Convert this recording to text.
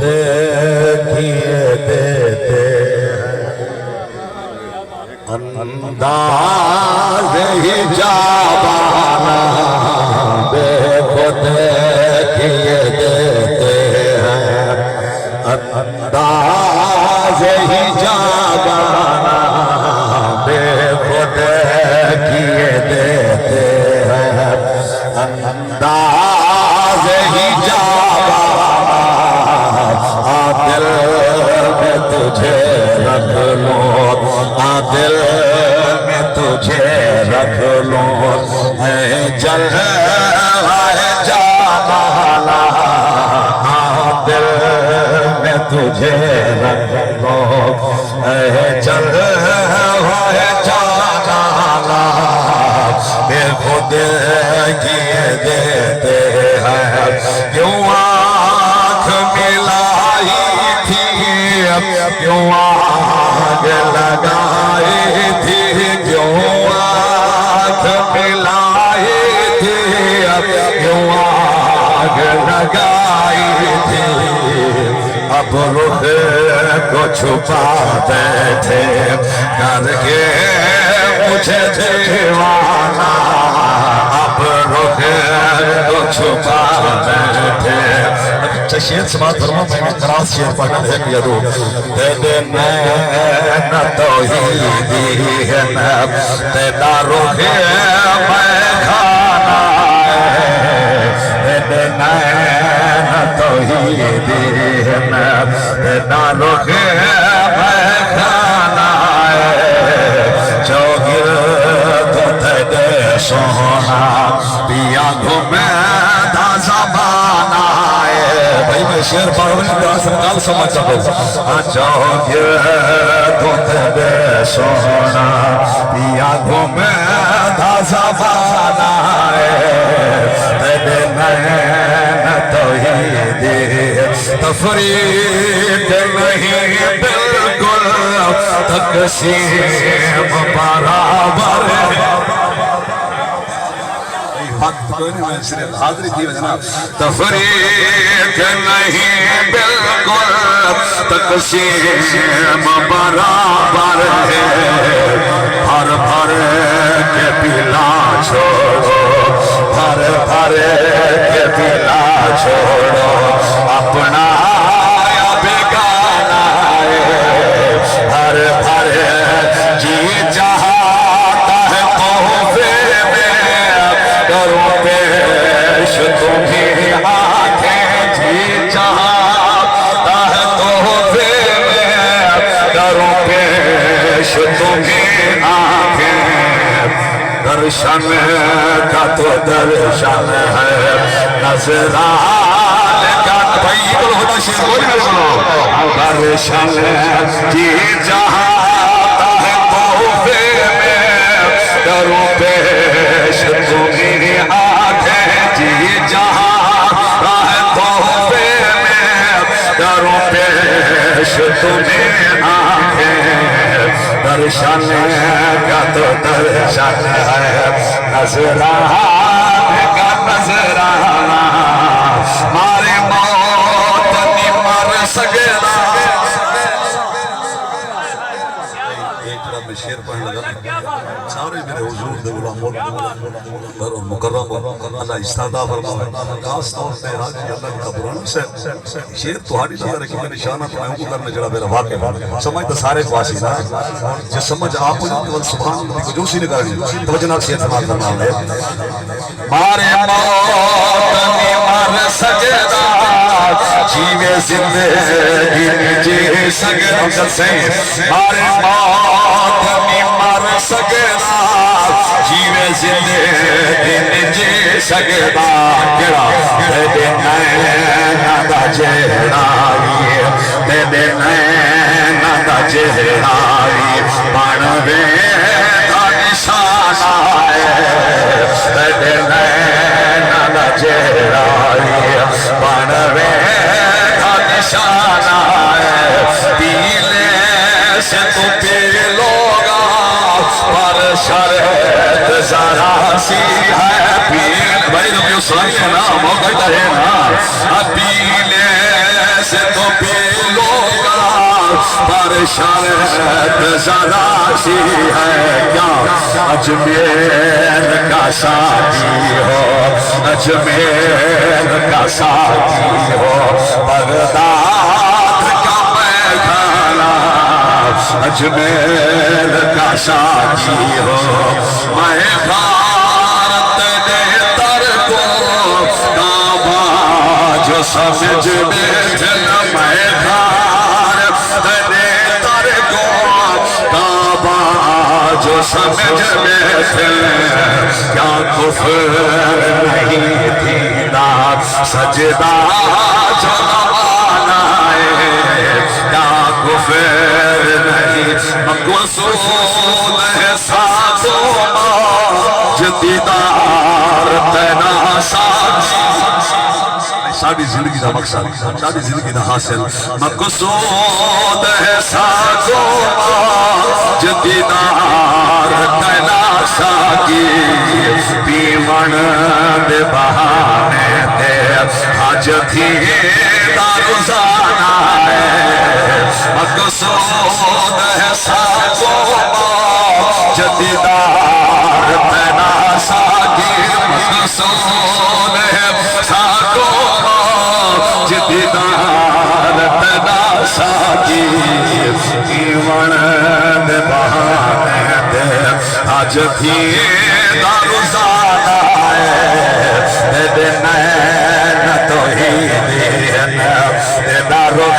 دیکھیے دیتے انداز ہی جابانا بے خود دیکھیے دیتے ہیں انداز ہی جابانا بے خود دیکھیے دیتے ہیں انداز ہی جابانا دل میں تجھے رکھ لوں دل میں تجھے رکھ لوں اے جلوہ جمالا دل میں تجھے رکھ لوں اے جلوہ جمالا بے خود کیے دیتے ہیں کیوں آنکھ ملائی تھی کیوں آگ لگائی تھی کیوں آنکھ ملائی تھی کیوں آگ لگائی تھی اب رخ کو چھپا بیٹھے کر کے مجھے دیوانا اب رخ کو چھپا بیٹھے شیر سماعت فرما میں کراس شیر پڑھنا ہے کہ یدو تیرے نین توحیدی ہے تیرا رخ میں کھانا ہے تیرے نین توحیدی ہے تیرا رخ میں کھانا ہے چوگر تو تیرے سونا پیا گھومے دا زبانہ بھائی میں شیر پڑھنے کا سنکال سمجھ سکو چوگے تو تیرے سونا پیا گھومے دا زبانہ تیرے نین توحیدی تفریق نہیں بالکل تقسیم برابر حاضری تھی جناب تفریق نہیں بالکل تقسیم برابر ہے بھر بھر کے پلا چھوڑو بھر بھر کے پلا چھوڑو اپنا یا بیگانہ ہے بھر بھر جی چاہتا ہے تحفے میں کرو پیش تمہیں آنکھیں جی چاہتا ہے تحفے میں کرو پیش تمہیں آنکھیں درشن کا تو درشن ہے نظران کا بھائی کو خدا شیر کوئی نہ سنو درشن جی چاہتا ہے تحفے میں کرو پیش تمہیں آنکھیں جی چاہتا ہے تحفے میں کرو پیش تمہیں آنکھیں درشن کا تو درشن ہے نظران کا نظرانہ مارے موت نہیں مر سکتا شیر پڑھنے لگا سارے میرے حضور دے غلاموں اور مکرم اللہ استعدا فرمائے خاص طور پہ حاجی اللہ کی قبران سے شیر تہاڑی نظر رکھی میں نشانہ تو میں ان کو کرنے جڑا میرا واقع سمجھتا سارے کو آسی نا جو سمجھ آپ کو سبحان اللہ کو جو سی نے کرنی توجہ نال شیر سماعت کرنا ہے مارے موت نہیں مر سکتا جیوے زندگی جی سکتا مارے موت نہیں مر سکتا جیوے زندگی جی سکتا کیڑا تیرے نین دا چہرائی تیرے نین دا چہرائی بنوے دا نشانہ ہے تیرے نین دا چہرائی بنوے دا نشانہ ہے پیلے سے تو پیلوگا پر شرط ذرا سی ہے پیل بھائی ربی اسلامی ہے نا موقع ہے نا پیلے سے تو پر شرط ذرا سی ہے کیا اجمیر کا ساتھی ہو اجمیر کا ساتھی ہو بغداد کا میخانہ اجمیر کا ساتھی ہو میں بھارت نے تر کو کعبہ جو سمجھ میں تھے میں بھارت نے تر کو کعبہ جو سمجھ میں تھے کیا کفر نہیں تھی نہ سجدہ جو نوانا ہے کیا کفر نہیں مقصود ہے ساتوں جدیدار تینا ساری زندگی دا مقصد ساری زندگی دا حاصل مقصود ہے ساتوں جدیدار تینا ساکی پیمن دے بہانے دے آج تھی دارزانہ ہے مقصود ہے ساتوں جدیدار تینا ساکی مقصود ہے ساتوں جدیدار تینا ساکی پیمن دے بہانے دے آج تھی دارزانہ ہے دے نین تو ہی دین دے دارو